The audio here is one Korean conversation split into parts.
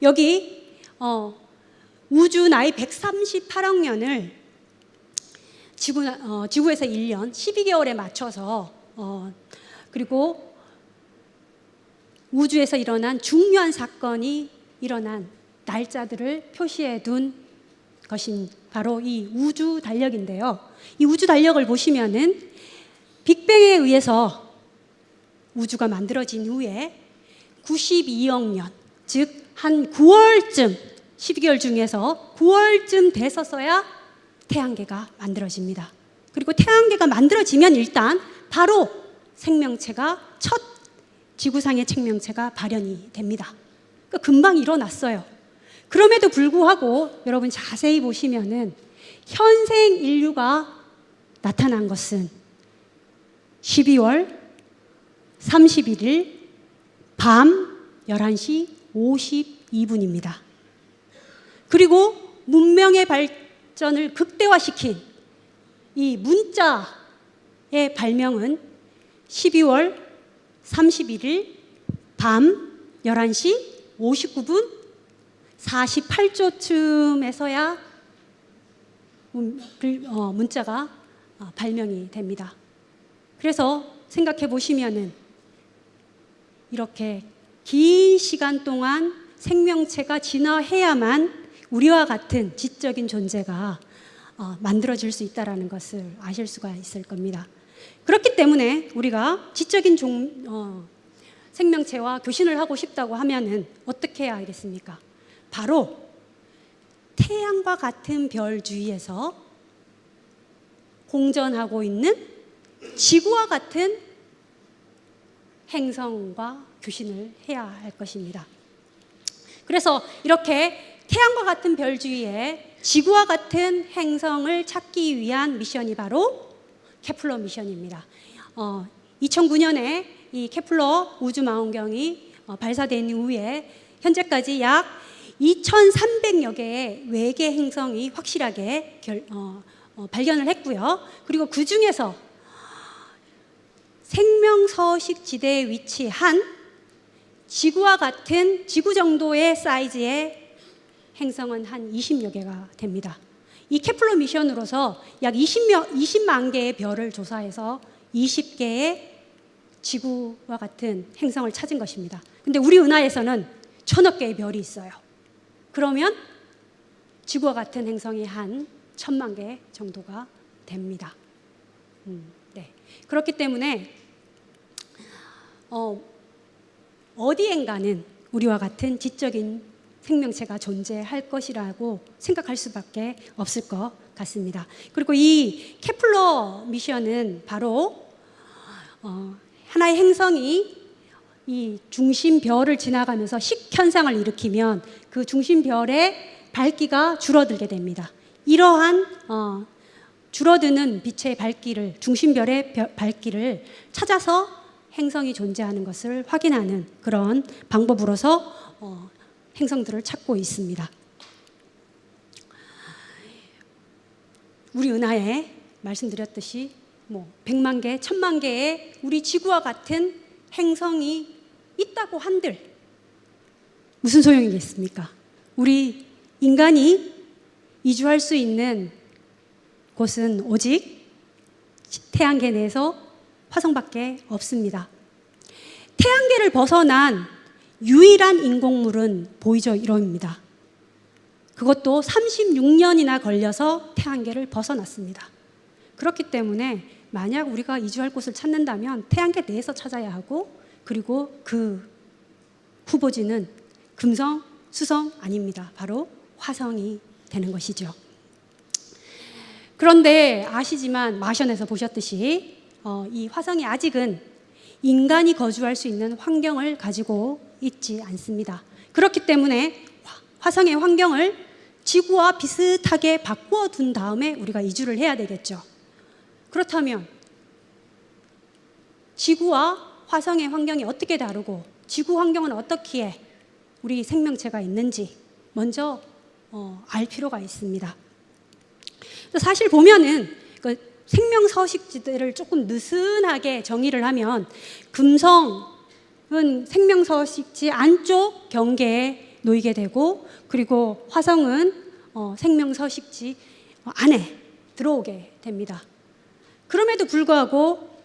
여기 우주 나이 138억 년을 지구에서 1년 12개월에 맞춰서 그리고 우주에서 일어난 중요한 사건이 일어난 날짜들을 표시해 둔 것이 바로 이 우주 달력인데요. 이 우주 달력을 보시면은 빅뱅에 의해서 우주가 만들어진 후에 92억 년, 즉 한 9월쯤, 12개월 중에서 9월쯤 됐었어야 태양계가 만들어집니다. 그리고 태양계가 만들어지면 일단 바로 생명체가 첫 지구상의 생명체가 발현이 됩니다. 그러니까 금방 일어났어요. 그럼에도 불구하고 여러분 자세히 보시면은 현생 인류가 나타난 것은 12월 31일 밤 11시 52분입니다. 그리고 문명의 발전을 극대화시킨 이 문자의 발명은 12월 31일 밤 11시 59분 48초쯤에서야 문자가 발명이 됩니다. 그래서 생각해 보시면은 이렇게 긴 시간 동안 생명체가 진화해야만 우리와 같은 지적인 존재가 만들어질 수 있다는 것을 아실 수가 있을 겁니다. 그렇기 때문에 우리가 지적인 생명체와 교신을 하고 싶다고 하면은 어떻게 해야 하겠습니까? 바로 태양과 같은 별 주위에서 공전하고 있는 지구와 같은 행성과 교신을 해야 할 것입니다. 그래서 이렇게 태양과 같은 별 주위에 지구와 같은 행성을 찾기 위한 미션이 바로 케플러 미션입니다. 2009년에 이 케플러 우주망원경이 발사된 이후에 현재까지 약 2,300여 개의 외계 행성이 확실하게 발견을 했고요. 그리고 그 중에서 생명서식 지대에 위치한 지구와 같은 지구 정도의 사이즈의 행성은 한 20여 개가 됩니다. 이 케플러 미션으로서 약 20만 개의 별을 조사해서 20개의 지구와 같은 행성을 찾은 것입니다. 근데 우리 은하에서는 1,000억 개의 별이 있어요. 그러면 지구와 같은 행성이 한 1,000만 개 정도가 됩니다. 네. 그렇기 때문에 어디엔가는 우리와 같은 지적인 생명체가 존재할 것이라고 생각할 수밖에 없을 것 같습니다. 그리고 이 케플러 미션은 바로 하나의 행성이 이 중심별을 지나가면서 식현상을 일으키면 그 중심별의 밝기가 줄어들게 됩니다. 이러한 줄어드는 빛의 밝기를, 중심별의 밝기를 찾아서 행성이 존재하는 것을 확인하는 그런 방법으로서 행성들을 찾고 있습니다. 우리 은하에 말씀드렸듯이 100만 개, 1000만 개의 우리 지구와 같은 행성이 있다고 한들 무슨 소용이겠습니까? 우리 인간이 이주할 수 있는 곳은 오직 태양계 내에서 화성밖에 없습니다. 태양계를 벗어난 유일한 인공물은 보이저 1호입니다. 그것도 36년이나 걸려서 태양계를 벗어났습니다. 그렇기 때문에 만약 우리가 이주할 곳을 찾는다면 태양계 내에서 찾아야 하고, 그리고 그 후보지는 금성, 수성 아닙니다. 바로 화성이 되는 것이죠. 그런데 아시지만 마션에서 보셨듯이 이 화성이 아직은 인간이 거주할 수 있는 환경을 가지고 있지 않습니다. 그렇기 때문에 화성의 환경을 지구와 비슷하게 바꾸어 둔 다음에 우리가 이주를 해야 되겠죠. 그렇다면 지구와 화성의 환경이 어떻게 다르고 지구 환경은 어떻기에 우리 생명체가 있는지 먼저 알 필요가 있습니다. 사실 보면은 그 생명 서식지들을 조금 느슨하게 정의를 하면 금성은 생명 서식지 안쪽 경계에 놓이게 되고, 그리고 화성은 생명 서식지 안에 들어오게 됩니다. 그럼에도 불구하고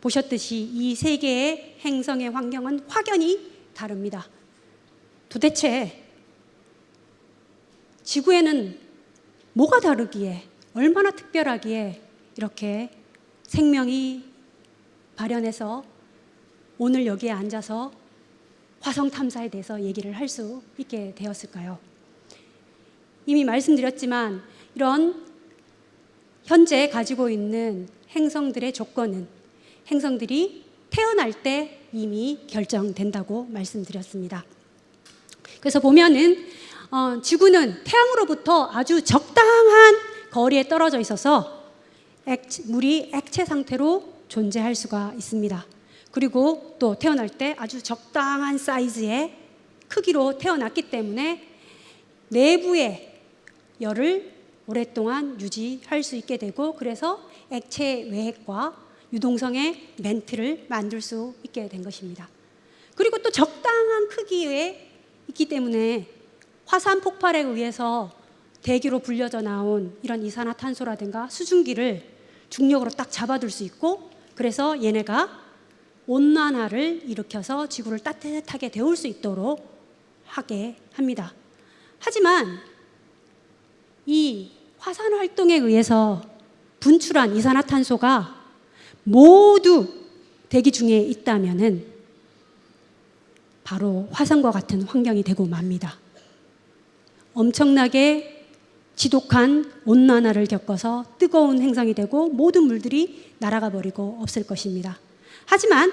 보셨듯이 이 세 개의 행성의 환경은 확연히 다릅니다. 도대체 지구에는 뭐가 다르기에, 얼마나 특별하기에 이렇게 생명이 발현해서 오늘 여기에 앉아서 화성 탐사에 대해서 얘기를 할 수 있게 되었을까요? 이미 말씀드렸지만 이런 현재 가지고 있는 행성들의 조건은 행성들이 태어날 때 이미 결정된다고 말씀드렸습니다. 그래서 보면은 지구는 태양으로부터 아주 적당한 거리에 떨어져 있어서 물이 액체 상태로 존재할 수가 있습니다. 그리고 또 태어날 때 아주 적당한 사이즈의 크기로 태어났기 때문에 내부의 열을 오랫동안 유지할 수 있게 되고, 그래서 액체 외핵과 유동성의 멘트를 만들 수 있게 된 것입니다. 그리고 또 적당한 크기에 있기 때문에 화산 폭발에 의해서 대기로 불려져 나온 이런 이산화탄소라든가 수증기를 중력으로 딱 잡아둘 수 있고, 그래서 얘네가 온난화를 일으켜서 지구를 따뜻하게 데울 수 있도록 하게 합니다. 하지만 이 화산 활동에 의해서 분출한 이산화탄소가 모두 대기 중에 있다면은 바로 화산과 같은 환경이 되고 맙니다. 엄청나게 지독한 온난화를 겪어서 뜨거운 행성이 되고 모든 물들이 날아가 버리고 없을 것입니다. 하지만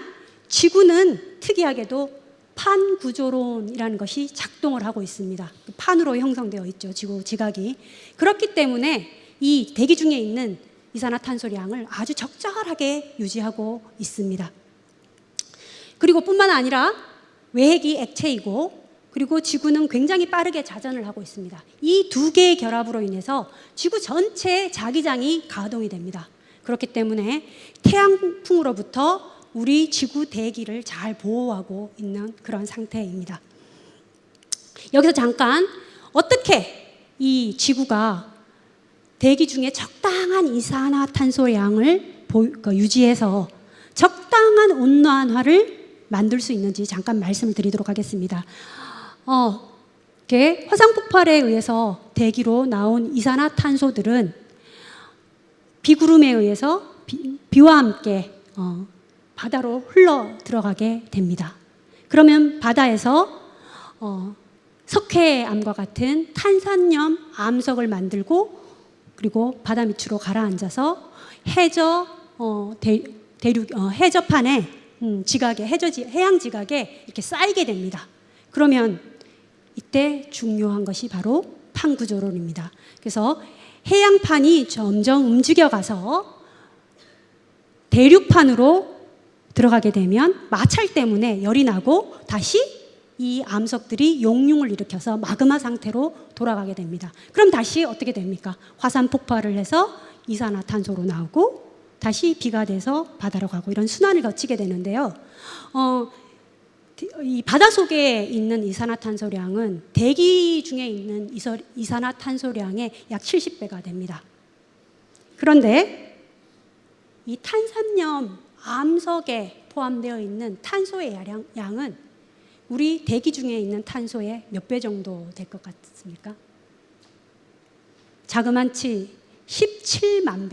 지구는 특이하게도 판구조론이라는 것이 작동을 하고 있습니다. 판으로 형성되어 있죠, 지구 지각이. 그렇기 때문에 이 대기 중에 있는 이산화탄소량을 아주 적절하게 유지하고 있습니다. 그리고 뿐만 아니라 외핵이 액체이고, 그리고 지구는 굉장히 빠르게 자전을 하고 있습니다. 이 두 개의 결합으로 인해서 지구 전체의 자기장이 가동이 됩니다. 그렇기 때문에 태양풍으로부터 우리 지구 대기를 잘 보호하고 있는 그런 상태입니다. 여기서 잠깐 어떻게 이 지구가 대기 중에 적당한 이산화탄소 양을 유지해서 적당한 온난화를 만들 수 있는지 잠깐 말씀을 드리도록 하겠습니다. 화산 폭발에 의해서 대기로 나온 이산화탄소들은 비구름에 의해서 비와 함께 바다로 흘러 들어가게 됩니다. 그러면 바다에서 석회암과 같은 탄산염 암석을 만들고, 그리고 바다 밑으로 가라앉아서 해저판에 지각에 해양 지각에 이렇게 쌓이게 됩니다. 그러면 이때 중요한 것이 바로 판구조론입니다. 그래서 해양판이 점점 움직여가서 대륙판으로 들어가게 되면 마찰 때문에 열이 나고 다시 이 암석들이 용융을 일으켜서 마그마 상태로 돌아가게 됩니다. 그럼 다시 어떻게 됩니까? 화산 폭발을 해서 이산화탄소로 나오고 다시 비가 돼서 바다로 가고, 이런 순환을 거치게 되는데요. 이 바다 속에 있는 이산화탄소량은 대기 중에 있는 이산화탄소량의 약 70배가 됩니다. 그런데 이 탄산염 암석에 포함되어 있는 탄소의 양은 우리 대기 중에 있는 탄소의 몇 배 정도 될 것 같습니까? 자그만치 17만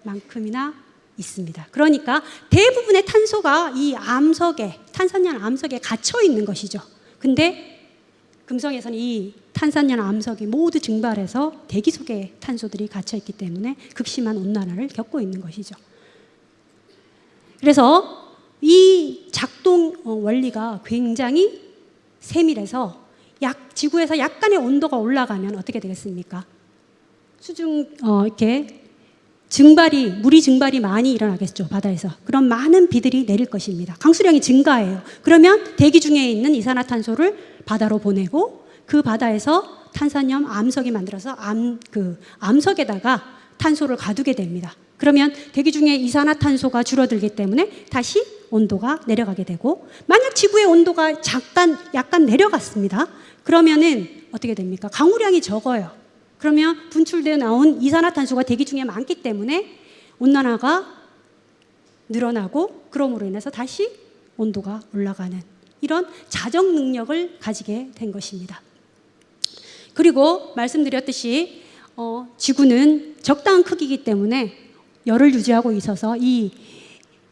배만큼이나 있습니다. 그러니까 대부분의 탄소가 이 암석에, 탄산염 암석에 갇혀 있는 것이죠. 근데 금성에서는 이 탄산염 암석이 모두 증발해서 대기 속에 탄소들이 갇혀 있기 때문에 극심한 온난화를 겪고 있는 것이죠. 그래서 이 작동 원리가 굉장히 세밀해서 지구에서 약간의 온도가 올라가면 어떻게 되겠습니까? 이렇게 물이 증발이 많이 일어나겠죠, 바다에서. 그럼 많은 비들이 내릴 것입니다. 강수량이 증가해요. 그러면 대기 중에 있는 이산화탄소를 바다로 보내고, 그 바다에서 탄산염 암석이 만들어서 암석에다가 탄소를 가두게 됩니다. 그러면 대기 중에 이산화탄소가 줄어들기 때문에 다시 온도가 내려가게 되고, 만약 지구의 온도가 약간 내려갔습니다. 그러면은 어떻게 됩니까? 강우량이 적어요. 그러면 분출되어 나온 이산화탄소가 대기 중에 많기 때문에 온난화가 늘어나고, 그럼으로 인해서 다시 온도가 올라가는 이런 자정 능력을 가지게 된 것입니다. 그리고 말씀드렸듯이 지구는 적당한 크기이기 때문에 열을 유지하고 있어서 이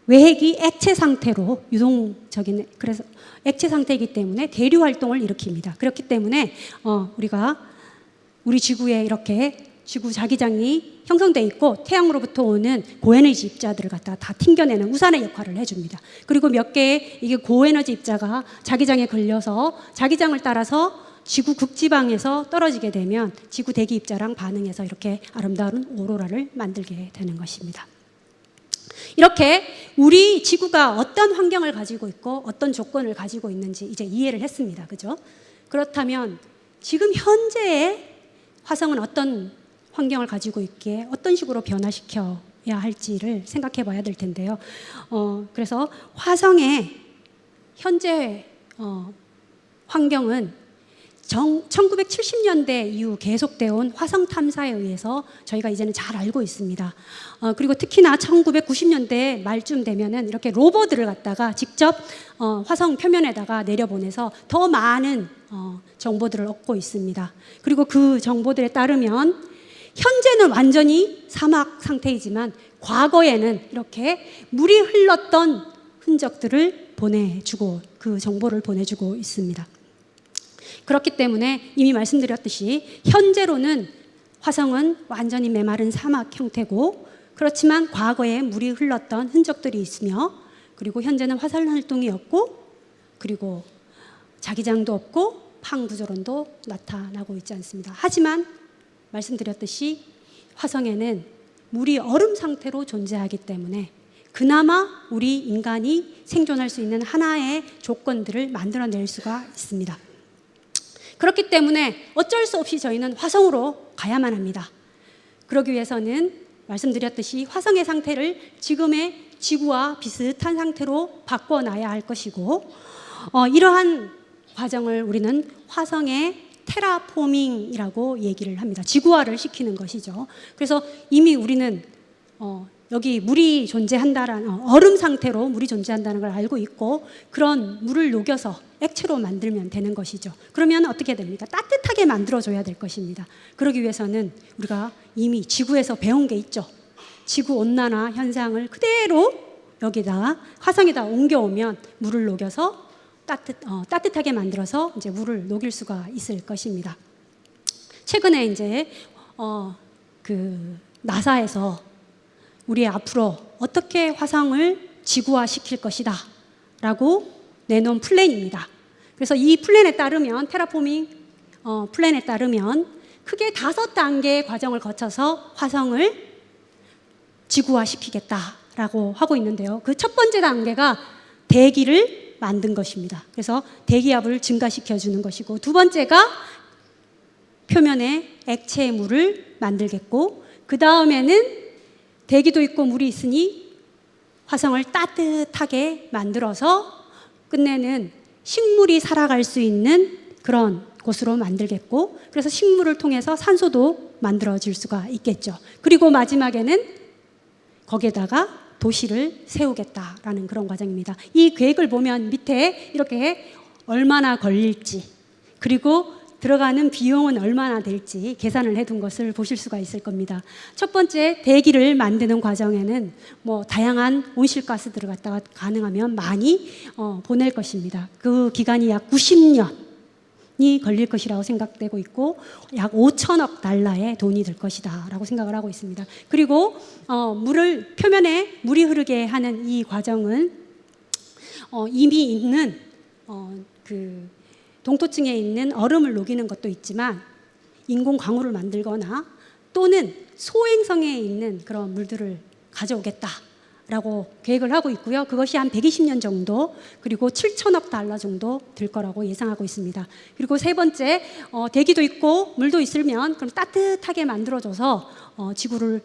외핵이 액체 상태로 유동적인, 그래서 액체 상태이기 때문에 대류 활동을 일으킵니다. 그렇기 때문에 우리 지구에 이렇게 지구 자기장이 형성되어 있고, 태양으로부터 오는 고에너지 입자들을 갖다가 다 튕겨내는 우산의 역할을 해줍니다. 그리고 몇 개의 이게 고에너지 입자가 자기장에 걸려서 자기장을 따라서 지구 극지방에서 떨어지게 되면 지구 대기 입자랑 반응해서 이렇게 아름다운 오로라를 만들게 되는 것입니다. 이렇게 우리 지구가 어떤 환경을 가지고 있고 어떤 조건을 가지고 있는지 이제 이해를 했습니다. 그죠? 그렇다면 지금 현재의 화성은 어떤 환경을 가지고 있기에 어떤 식으로 변화시켜야 할지를 생각해 봐야 될 텐데요. 그래서 화성의 현재 환경은 1970년대 이후 계속되어 온 화성 탐사에 의해서 저희가 이제는 잘 알고 있습니다. 그리고 특히나 1990년대 말쯤 되면은 이렇게 로버들을 갖다가 직접 화성 표면에다가 내려보내서 더 많은 정보들을 얻고 있습니다. 그리고 그 정보들에 따르면 현재는 완전히 사막 상태이지만 과거에는 이렇게 물이 흘렀던 흔적들을 보내주고, 그 정보를 보내주고 있습니다. 그렇기 때문에 이미 말씀드렸듯이 현재로는 화성은 완전히 메마른 사막 형태고, 그렇지만 과거에 물이 흘렀던 흔적들이 있으며, 그리고 현재는 화산 활동이 없고, 그리고 자기장도 없고 팡구조론도 나타나고 있지 않습니다. 하지만 말씀드렸듯이 화성에는 물이 얼음 상태로 존재하기 때문에 그나마 우리 인간이 생존할 수 있는 하나의 조건들을 만들어낼 수가 있습니다. 그렇기 때문에 어쩔 수 없이 저희는 화성으로 가야만 합니다. 그러기 위해서는 말씀드렸듯이 화성의 상태를 지금의 지구와 비슷한 상태로 바꿔놔야 할 것이고, 이러한 과정을 우리는 화성의 테라포밍이라고 얘기를 합니다. 지구화를 시키는 것이죠. 그래서 이미 우리는 여기 물이 존재한다라는, 얼음 상태로 물이 존재한다는 걸 알고 있고, 그런 물을 녹여서 액체로 만들면 되는 것이죠. 그러면 어떻게 됩니까? 따뜻하게 만들어줘야 될 것입니다. 그러기 위해서는 우리가 이미 지구에서 배운 게 있죠. 지구 온난화 현상을 그대로 여기다가 화성에다 옮겨오면 물을 녹여서 따뜻하게 만들어서 이제 물을 녹일 수가 있을 것입니다. 최근에 이제 나사에서 우리 앞으로 어떻게 화성을 지구화 시킬 것이다 라고 내놓은 플랜입니다. 그래서 이 플랜에 따르면, 테라포밍 플랜에 따르면 크게 5단계의 과정을 거쳐서 화성을 지구화 시키겠다라고 하고 있는데요. 그 첫 번째 단계가 대기를 만든 것입니다. 그래서 대기압을 증가시켜 주는 것이고, 두 번째가 표면에 액체 물을 만들겠고, 그 다음에는 대기도 있고 물이 있으니 화성을 따뜻하게 만들어서 끝내는 식물이 살아갈 수 있는 그런 곳으로 만들겠고, 그래서 식물을 통해서 산소도 만들어질 수가 있겠죠. 그리고 마지막에는 거기에다가 도시를 세우겠다라는 그런 과정입니다. 이 계획을 보면 밑에 이렇게 얼마나 걸릴지, 그리고 들어가는 비용은 얼마나 될지 계산을 해둔 것을 보실 수가 있을 겁니다. 첫 번째, 대기를 만드는 과정에는 다양한 온실가스들을 갖다가 가능하면 많이 보낼 것입니다. 그 기간이 약 90년이 걸릴 것이라고 생각되고 있고, 약 5천억 달러의 돈이 들 것이다 라고 생각을 하고 있습니다. 그리고 표면에 물이 흐르게 하는 이 과정은 이미 있는 동토층에 있는 얼음을 녹이는 것도 있지만, 인공 강우를 만들거나 또는 소행성에 있는 그런 물들을 가져오겠다 라고 계획을 하고 있고요. 그것이 한 120년 정도, 그리고 7천억 달러 정도 들 거라고 예상하고 있습니다. 그리고 세 번째, 대기도 있고 물도 있으면 그럼 따뜻하게 만들어줘서 지구를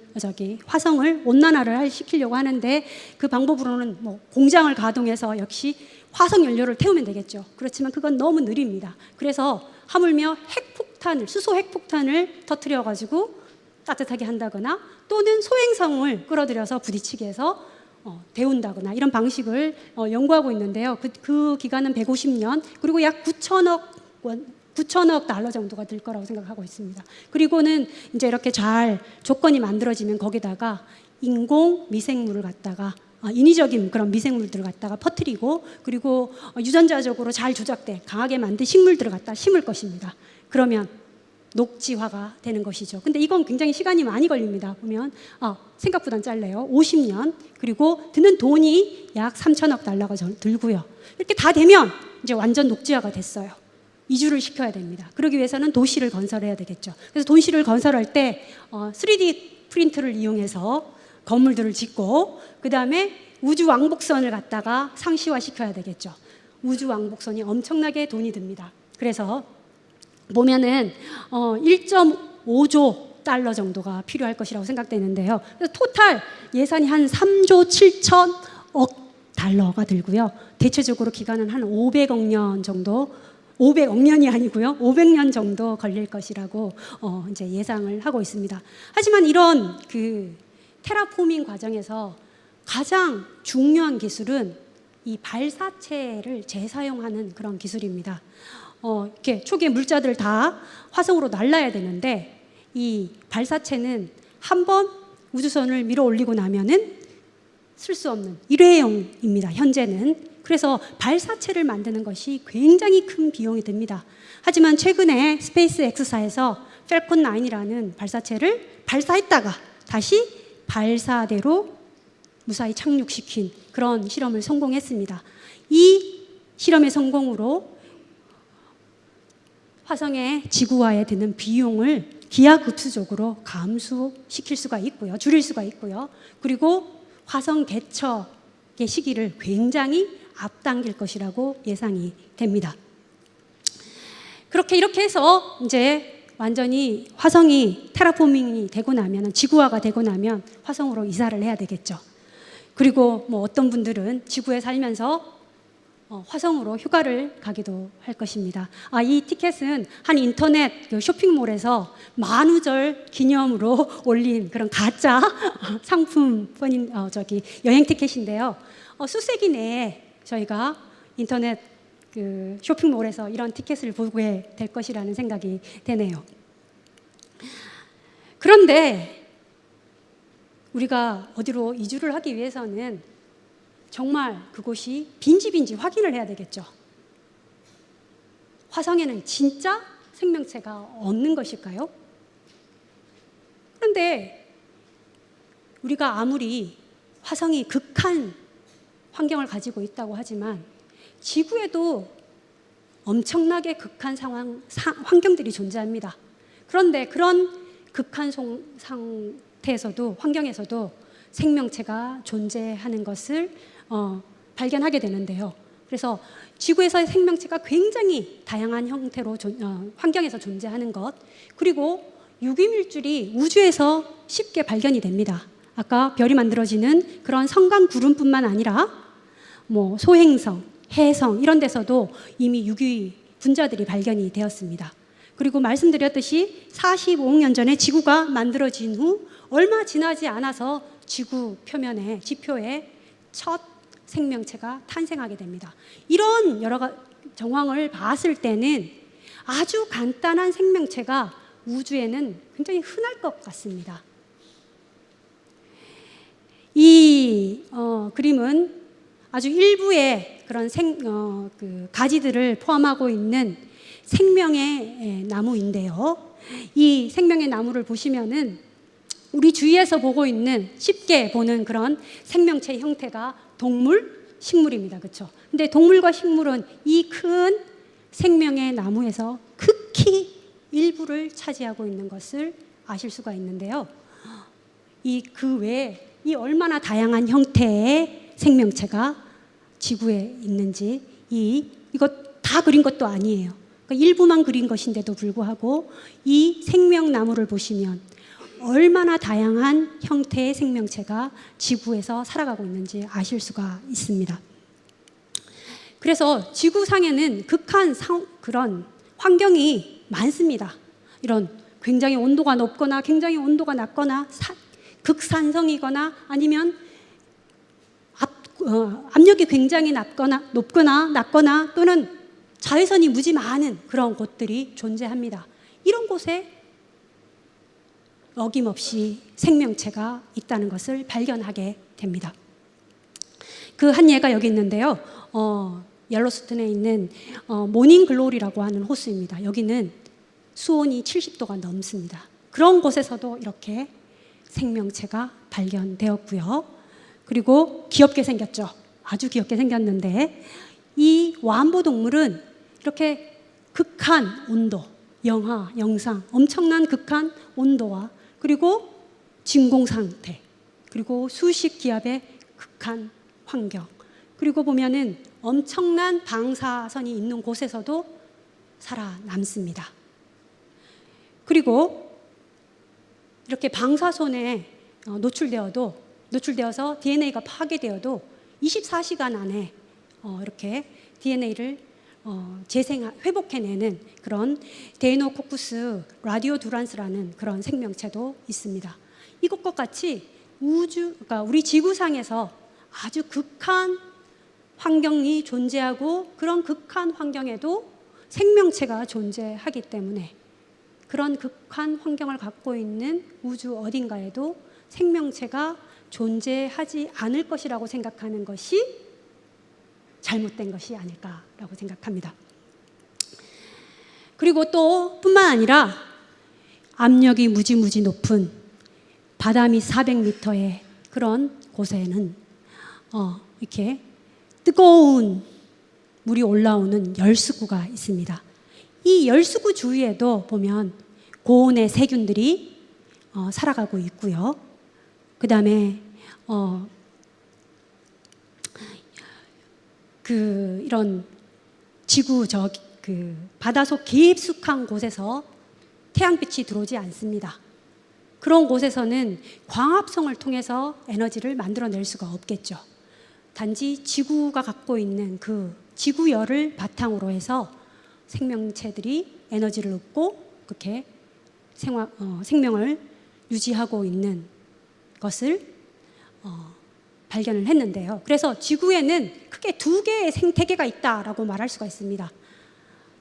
화성을 온난화를 시키려고 하는데, 그 방법으로는 뭐 공장을 가동해서 역시 화석 연료를 태우면 되겠죠. 그렇지만 그건 너무 느립니다. 그래서 하물며 수소 핵폭탄을 터뜨려 가지고 따뜻하게 한다거나, 또는 소행성을 끌어들여서 부딪히게 해서 데운다거나, 이런 방식을 연구하고 있는데요. 그 기간은 150년, 그리고 약 9천억 달러 정도가 들 거라고 생각하고 있습니다. 그리고는 이제 이렇게 잘 조건이 만들어지면 거기다가 인공 미생물을 갖다가 인위적인 그런 미생물들을 갖다가 퍼뜨리고, 그리고 유전자적으로 잘 조작돼 강하게 만든 식물들을 갖다 심을 것입니다. 그러면 녹지화가 되는 것이죠. 근데 이건 굉장히 시간이 많이 걸립니다. 보면 생각보단 짧네요. 50년. 그리고 드는 돈이 약 3천억 달러가 들고요. 이렇게 다 되면 이제 완전 녹지화가 됐어요. 이주를 시켜야 됩니다. 그러기 위해서는 도시를 건설해야 되겠죠. 그래서 도시를 건설할 때 3D 프린트를 이용해서 건물들을 짓고, 그 다음에 우주 왕복선을 갖다가 상시화 시켜야 되겠죠. 우주 왕복선이 엄청나게 돈이 듭니다. 그래서 보면은 1.5조 달러 정도가 필요할 것이라고 생각되는데요. 그래서 토탈 예산이 한 3조 7천억 달러가 들고요. 대체적으로 기간은 한 500억 년 정도, 500억 년이 아니고요, 500년 정도 걸릴 것이라고 이제 예상을 하고 있습니다. 하지만 이런 그 테라포밍 과정에서 가장 중요한 기술은 이 발사체를 재사용하는 그런 기술입니다. 이렇게 초기에 물자들 다 화성으로 날라야 되는데, 이 발사체는 한번 우주선을 밀어 올리고 나면은 쓸 수 없는 일회용입니다, 현재는. 그래서 발사체를 만드는 것이 굉장히 큰 비용이 듭니다. 하지만 최근에 스페이스 X사에서 펠콘 9이라는 발사체를 발사했다가 다시 발사대로 무사히 착륙시킨 그런 실험을 성공했습니다. 이 실험의 성공으로 화성의 지구화에 드는 비용을 기하급수적으로 감소시킬 수가 있고요. 줄일 수가 있고요. 그리고 화성 개척의 시기를 굉장히 앞당길 것이라고 예상이 됩니다. 이렇게 해서 이제 완전히 화성이 테라포밍이 되고 나면, 지구화가 되고 나면 화성으로 이사를 해야 되겠죠. 그리고 뭐 어떤 분들은 지구에 살면서 화성으로 휴가를 가기도 할 것입니다. 이 티켓은 한 인터넷 쇼핑몰에서 만우절 기념으로 올린 그런 가짜 상품권인 여행 티켓인데요. 수세기 내에 저희가 인터넷 그 쇼핑몰에서 이런 티켓을 보게 될 것이라는 생각이 되네요. 그런데 우리가 어디로 이주를 하기 위해서는 정말 그곳이 빈집인지 확인을 해야 되겠죠. 화성에는 진짜 생명체가 없는 것일까요? 그런데 우리가 아무리 화성이 극한 환경을 가지고 있다고 하지만 지구에도 엄청나게 극한 환경들이 존재합니다. 그런데 그런 극한 상태에서도, 환경에서도 생명체가 존재하는 것을 발견하게 되는데요. 그래서 지구에서의 생명체가 굉장히 다양한 형태로 환경에서 존재하는 것, 그리고 유기물질이 우주에서 쉽게 발견이 됩니다. 아까 별이 만들어지는 그런 성강 구름뿐만 아니라 뭐 소행성, 해성 이런 데서도 이미 유기 분자들이 발견이 되었습니다. 그리고 말씀드렸듯이 45억 년 전에 지구가 만들어진 후 얼마 지나지 않아서 지구 표면에, 지표에 첫 생명체가 탄생하게 됩니다. 이런 여러 가지 정황을 봤을 때는 아주 간단한 생명체가 우주에는 굉장히 흔할 것 같습니다. 이 그림은 아주 일부의 그런 가지들을 포함하고 있는 생명의 나무인데요. 이 생명의 나무를 보시면은 우리 주위에서 보고 있는, 쉽게 보는 그런 생명체의 형태가 동물, 식물입니다. 그렇죠? 근데 동물과 식물은 이 큰 생명의 나무에서 극히 일부를 차지하고 있는 것을 아실 수가 있는데요. 이 그 외에 이 얼마나 다양한 형태의 생명체가 지구에 있는지 이것 다 그린 것도 아니에요. 그러니까 일부만 그린 것인데도 불구하고 이 생명나무를 보시면 얼마나 다양한 형태의 생명체가 지구에서 살아가고 있는지 아실 수가 있습니다. 그래서 지구상에는 극한 그런 환경이 많습니다. 이런 굉장히 온도가 높거나 굉장히 온도가 낮거나 극산성이거나 아니면 압력이 굉장히 높거나 낮거나 또는 자외선이 무지 많은 그런 곳들이 존재합니다. 이런 곳에 어김없이 생명체가 있다는 것을 발견하게 됩니다. 그 한 예가 여기 있는데요. 옐로스톤에 있는 모닝글로리라고 하는 호수입니다. 여기는 수온이 70도가 넘습니다. 그런 곳에서도 이렇게 생명체가 발견되었고요. 그리고 귀엽게 생겼죠. 아주 귀엽게 생겼는데 이 완보동물은 이렇게 극한 온도, 영하, 영상, 엄청난 극한 온도와 그리고 진공 상태, 그리고 수십 기압의 극한 환경, 그리고 보면은 엄청난 방사선이 있는 곳에서도 살아남습니다. 그리고 이렇게 방사선에 노출되어서 DNA가 파괴되어도 24시간 안에 이렇게 DNA를 회복해내는 그런 데이노코쿠스 라디오두란스라는 그런 생명체도 있습니다. 이것과 같이 그러니까 우리 지구상에서 아주 극한 환경이 존재하고 그런 극한 환경에도 생명체가 존재하기 때문에 그런 극한 환경을 갖고 있는 우주 어딘가에도 생명체가 존재하지 않을 것이라고 생각하는 것이 잘못된 것이 아닐까라고 생각합니다. 그리고 또 뿐만 아니라 압력이 무지무지 높은 바다밑 400m의 그런 곳에는 이렇게 뜨거운 물이 올라오는 열수구가 있습니다. 이 열수구 주위에도 보면 고온의 세균들이 살아가고 있고요. 그 다음에 이런 바다속 깊숙한 곳에서 태양빛이 들어오지 않습니다. 그런 곳에서는 광합성을 통해서 에너지를 만들어낼 수가 없겠죠. 단지 지구가 갖고 있는 그 지구열을 바탕으로 해서 생명체들이 에너지를 얻고 그렇게 생명을 유지하고 있는 것을 발견을 했는데요. 그래서 지구에는 크게 두 개의 생태계가 있다라고 말할 수가 있습니다.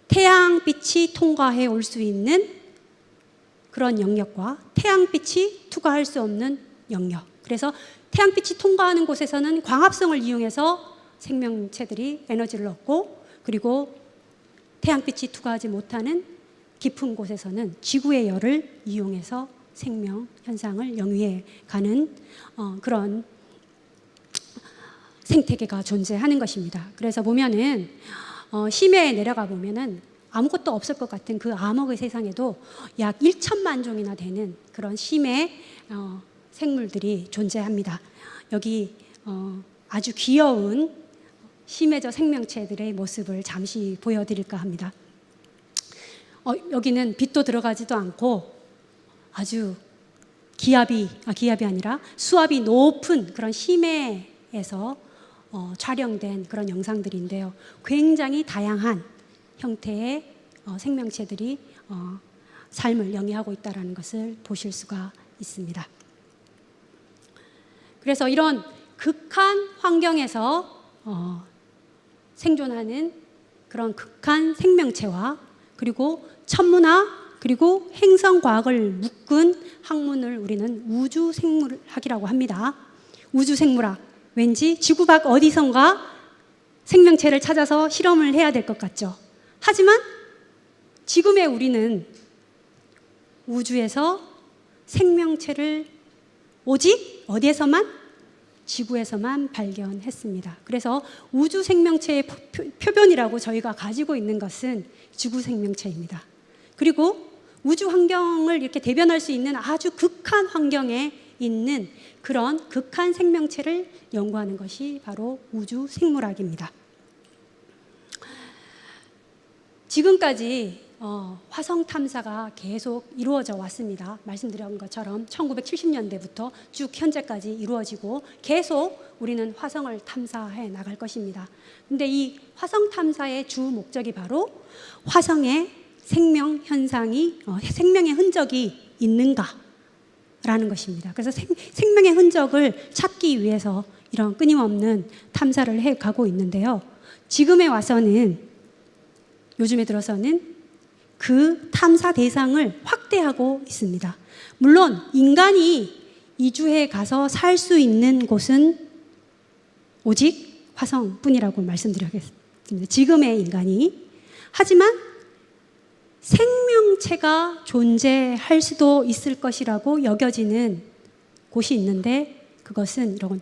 태양빛이 통과해 올 수 있는 그런 영역과 태양빛이 투과할 수 없는 영역. 그래서 태양빛이 통과하는 곳에서는 광합성을 이용해서 생명체들이 에너지를 얻고, 그리고 태양빛이 투과하지 못하는 깊은 곳에서는 지구의 열을 이용해서 생명 현상을 영위해 가는 그런 생태계가 존재하는 것입니다. 그래서 보면은 심해에 내려가 보면은 아무것도 없을 것 같은 그 암흑의 세상에도 약 1천만 종이나 되는 그런 심해 생물들이 존재합니다. 여기 아주 귀여운 심해저 생명체들의 모습을 잠시 보여드릴까 합니다. 여기는 빛도 들어가지도 않고 아주 기압이 아니라 수압이 높은 그런 심해에서 촬영된 그런 영상들인데요. 굉장히 다양한 형태의 생명체들이 삶을 영위하고 있다는 것을 보실 수가 있습니다. 그래서 이런 극한 환경에서 생존하는 그런 극한 생명체와 그리고 천문학 그리고 행성과학을 묶은 학문을 우리는 우주생물학이라고 합니다. 우주생물학, 왠지 지구 밖 어디선가 생명체를 찾아서 실험을 해야 될 것 같죠. 하지만 지금의 우리는 우주에서 생명체를 오직 어디에서만? 지구에서만 발견했습니다. 그래서 우주 생명체의 표본이라고 저희가 가지고 있는 것은 지구 생명체입니다. 그리고 우주 환경을 이렇게 대변할 수 있는 아주 극한 환경에 있는 그런 극한 생명체를 연구하는 것이 바로 우주 생물학입니다. 지금까지 화성 탐사가 계속 이루어져 왔습니다. 말씀드린 것처럼 1970년대부터 쭉 현재까지 이루어지고 계속 우리는 화성을 탐사해 나갈 것입니다. 근데 이 화성 탐사의 주 목적이 바로 화성에 생명 현상이, 생명의 흔적이 있는가라는 것입니다. 그래서 생명의 흔적을 찾기 위해서 이런 끊임없는 탐사를 해 가고 있는데요. 지금에 와서는, 요즘에 들어서는 그 탐사 대상을 확대하고 있습니다. 물론 인간이 이주해 가서 살 수 있는 곳은 오직 화성뿐이라고 말씀드리겠습니다. 지금의 인간이. 하지만 생명체가 존재할 수도 있을 것이라고 여겨지는 곳이 있는데, 그것은 이런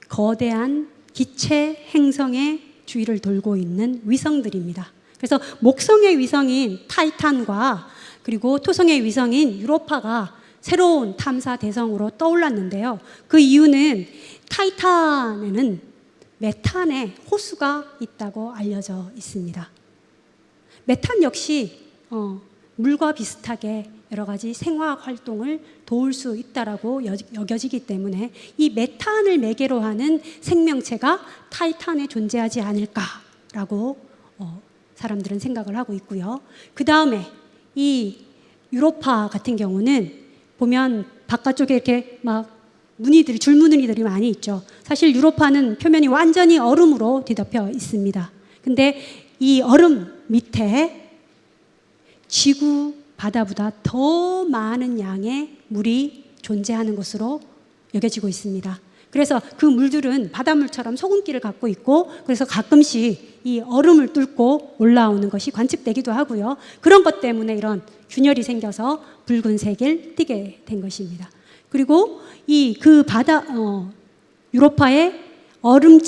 거대한 기체 행성의 주위를 돌고 있는 위성들입니다. 그래서 목성의 위성인 타이탄과 그리고 토성의 위성인 유로파가 새로운 탐사 대상으로 떠올랐는데요. 그 이유는 타이탄에는 메탄의 호수가 있다고 알려져 있습니다. 메탄 역시 물과 비슷하게 여러 가지 생화학 활동을 도울 수 있다라고 여겨지기 때문에 이 메탄을 매개로 하는 생명체가 타이탄에 존재하지 않을까라고 사람들은 생각을 하고 있고요. 그 다음에 이 유로파 같은 경우는 보면 바깥쪽에 이렇게 막 무늬들이, 줄무늬들이 많이 있죠. 사실 유로파는 표면이 완전히 얼음으로 뒤덮여 있습니다. 근데 이 얼음 밑에 지구 바다보다 더 많은 양의 물이 존재하는 것으로 여겨지고 있습니다. 그래서 그 물들은 바닷물처럼 소금기를 갖고 있고, 그래서 가끔씩 이 얼음을 뚫고 올라오는 것이 관측되기도 하고요. 그런 것 때문에 이런 균열이 생겨서 붉은색을 띠게 된 것입니다. 그리고 그 바다, 유로파의 얼음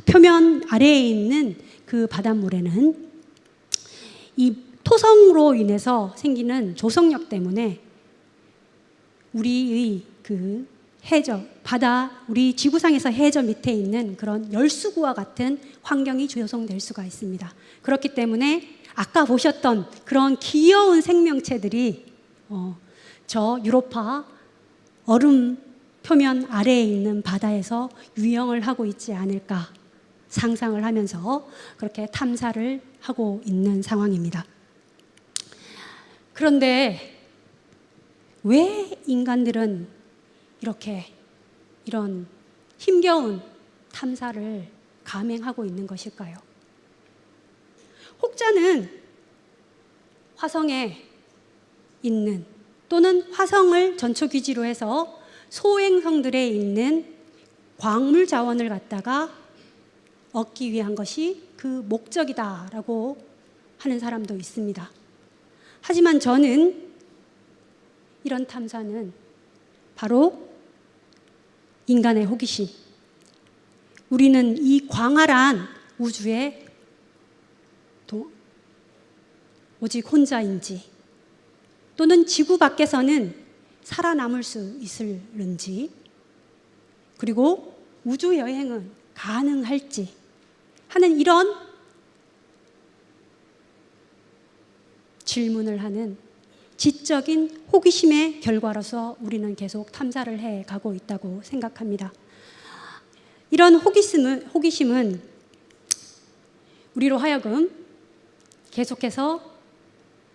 표면 아래에 있는 그 바닷물에는 이 토성으로 인해서 생기는 조성력 때문에 우리의 그 해저, 바다, 우리 지구상에서 해저 밑에 있는 그런 열수구와 같은 환경이 조성될 수가 있습니다. 그렇기 때문에 아까 보셨던 그런 귀여운 생명체들이 저 유로파 얼음 표면 아래에 있는 바다에서 유영을 하고 있지 않을까 상상을 하면서 그렇게 탐사를 하고 있는 상황입니다. 그런데 왜 인간들은 이렇게 이런 힘겨운 탐사를 감행하고 있는 것일까요? 혹자는 화성에 있는, 또는 화성을 전초기지로 해서 소행성들에 있는 광물 자원을 갖다가 얻기 위한 것이 그 목적이다라고 하는 사람도 있습니다. 하지만 저는 이런 탐사는 바로 인간의 호기심, 우리는 이 광활한 우주에 오직 혼자인지, 또는 지구 밖에서는 살아남을 수 있을는지, 그리고 우주 여행은 가능할지 하는 이런 질문을 하는 지적인 호기심의 결과로서 우리는 계속 탐사를 해 가고 있다고 생각합니다. 이런 호기심은 우리로 하여금 계속해서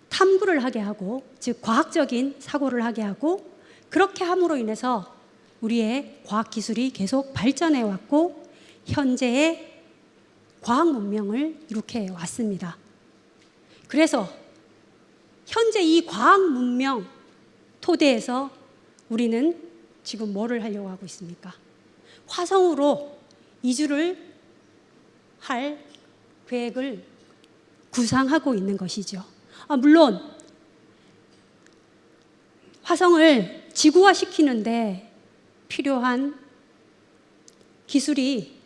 탐구를 하게 하고, 즉 과학적인 사고를 하게 하고, 그렇게 함으로 인해서 우리의 과학기술이 계속 발전해 왔고 현재의 과학 문명을 이룩해 왔습니다. 그래서 현재 이 과학 문명 토대에서 우리는 지금 뭐를 하려고 하고 있습니까? 화성으로 이주를 할 계획을 구상하고 있는 것이죠. 물론 화성을 지구화시키는데 필요한 기술이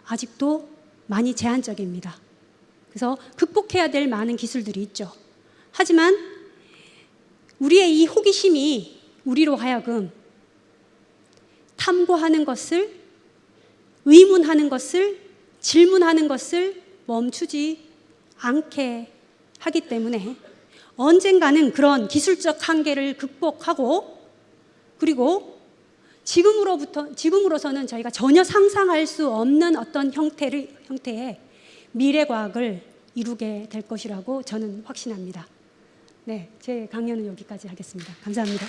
아직도 많이 제한적입니다. 그래서 극복해야 될 많은 기술들이 있죠. 하지만 우리의 이 호기심이 우리로 하여금 탐구하는 것을, 의문하는 것을, 질문하는 것을 멈추지 않게 하기 때문에 언젠가는 그런 기술적 한계를 극복하고, 그리고 지금으로서는 저희가 전혀 상상할 수 없는 어떤 형태의 미래과학을 이루게 될 것이라고 저는 확신합니다. 네, 제 강연은 여기까지 하겠습니다. 감사합니다.